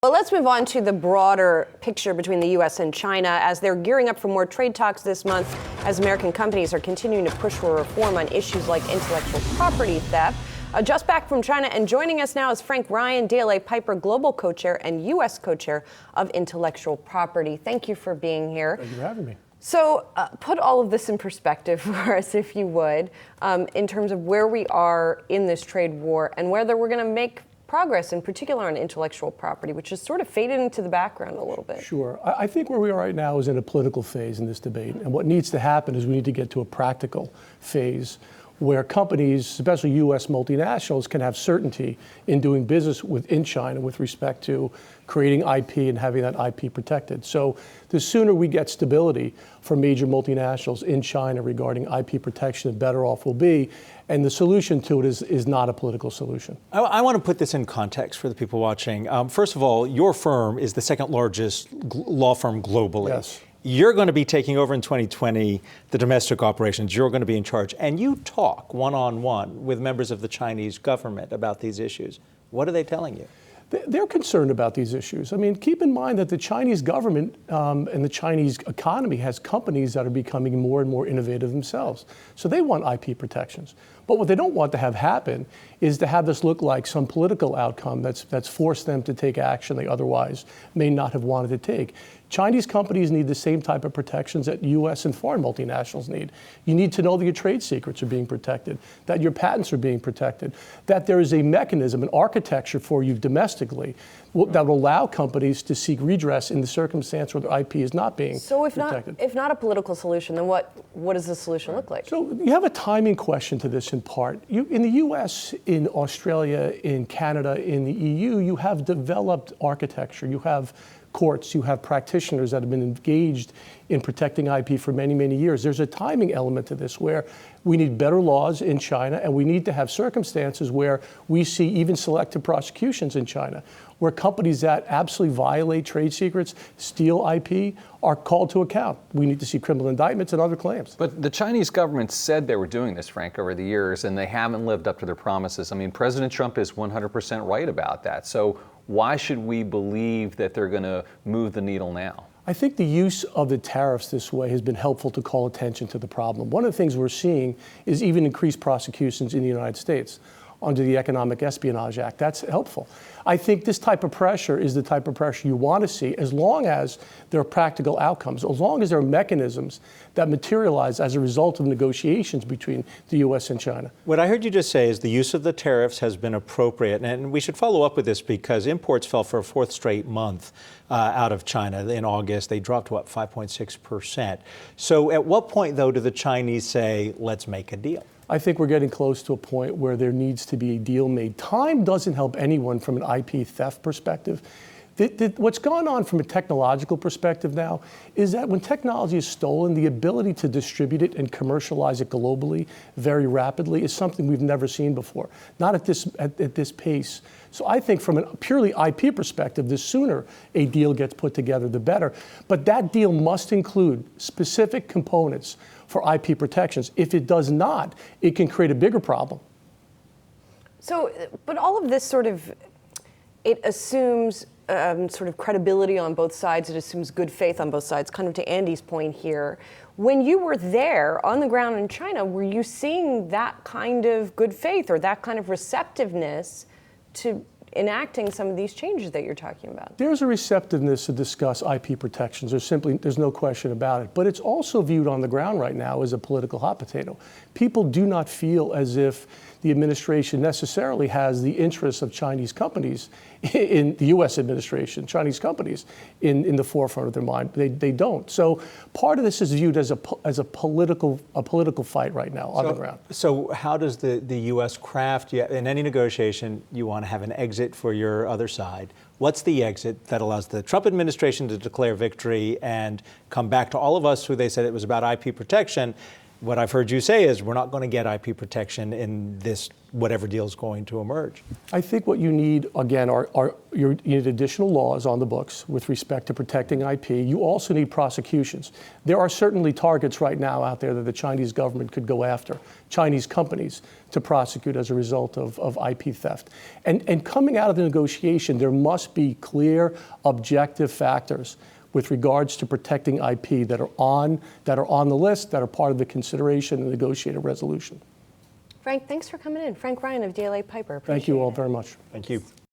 Well, let's move on to the broader picture between the U.S. and China as they're gearing up for more trade talks this month as American companies are continuing to push for reform on issues like intellectual property theft. Just back from China and joining us now is Frank Ryan, DLA Piper Global Co-Chair and U.S. Co-Chair of Intellectual Property. Thank you for being here. Thank you for having me. So put all of this in perspective for us, if you would, in terms of where we are in this trade war and whether we're going to make progress, in particular on intellectual property, which has sort of faded into the background a little bit. Sure. I think where we are right now is in a political phase in this debate. And what needs to happen is we need to get to a practical phase where companies, especially U.S. multinationals, can have certainty in doing business within China with respect to creating IP and having that IP protected. So the sooner we get stability for major multinationals in China regarding IP protection, the better off we'll be. And the solution to it is not a political solution. I want to put this in context for the people watching. First of all, your firm is the second largest law firm globally. Yes. You're going to be taking over in 2020 the domestic operations. You're going to be in charge. And you talk one-on-one with members of the Chinese government about these issues. What are they telling you? They're concerned about these issues. I mean, keep in mind that the Chinese government and the Chinese economy has companies that are becoming more and more innovative themselves. So they want IP protections. But what they don't want to have happen is to have this look like some political outcome that's forced them to take action they otherwise may not have wanted to take. Chinese companies need the same type of protections that U.S. and foreign multinationals need. You need to know that your trade secrets are being protected, that your patents are being protected, that there is a mechanism, an architecture for you domestically that will allow companies to seek redress in the circumstance where their IP is not being protected. So if not a political solution, then what does the solution look like? So you have a timing question to this in part. In the U.S., in Australia, in Canada, in the EU, you have developed architecture. You have courts, you have practitioners that have been engaged in protecting IP for many, many years. There's a timing element to this where we need better laws in China, and we need to have circumstances where we see even selective prosecutions in China, where companies that absolutely violate trade secrets, steal IP, are called to account. We need to see criminal indictments and other claims. But the Chinese government said they were doing this, Frank, over the years, and they haven't lived up to their promises. I mean, President Trump is 100% right about that. So why should we believe that they're going to move the needle now? I think the use of the tariffs this way has been helpful to call attention to the problem. One of the things we're seeing is even increased prosecutions in the United States under the Economic Espionage Act. That's helpful. I think this type of pressure is the type of pressure you want to see as long as there are practical outcomes, as long as there are mechanisms that materialize as a result of negotiations between the U.S. and China. What I heard you just say is the use of the tariffs has been appropriate, and we should follow up with this because imports fell for a fourth straight month out of China in August. They dropped to, 5.6%. So at what point, though, do the Chinese say, let's make a deal? I think we're getting close to a point where there needs to be a deal made. Time doesn't help anyone from an IP theft perspective. What's gone on from a technological perspective now is that when technology is stolen, the ability to distribute it and commercialize it globally very rapidly is something we've never seen before, not at this pace. So I think from a purely IP perspective, the sooner a deal gets put together, the better. But that deal must include specific components for IP protections. If it does not, it can create a bigger problem. So, but all of this it assumes sort of credibility on both sides. It assumes good faith on both sides, kind of to Andy's point here. When you were there on the ground in China, were you seeing that kind of good faith or that kind of receptiveness to enacting some of these changes that you're talking about? There's a receptiveness to discuss IP protections. There's no question about it. But it's also viewed on the ground right now as a political hot potato. People do not feel as if the administration necessarily has the interests of Chinese companies in the U.S. administration, Chinese companies in the forefront of their mind. They don't. So part of this is viewed as a political fight right now on the ground. So how does the U.S. craft, in any negotiation, you want to have an exit for your other side? What's the exit that allows the Trump administration to declare victory and come back to all of us who they said it was about IP protection what I've heard you say is we're not going to get IP protection in this whatever deal is going to emerge. I think what you need, again, you need additional laws on the books with respect to protecting IP. You also need prosecutions. There are certainly targets right now out there that the Chinese government could go after, Chinese companies, to prosecute as a result of IP theft. And coming out of the negotiation, there must be clear, objective factors with regards to protecting IP that are on the list, that are part of the consideration and negotiated resolution. Frank, thanks for coming in. Frank Ryan of DLA Piper. Thank you all Appreciate it. very much. Thank you.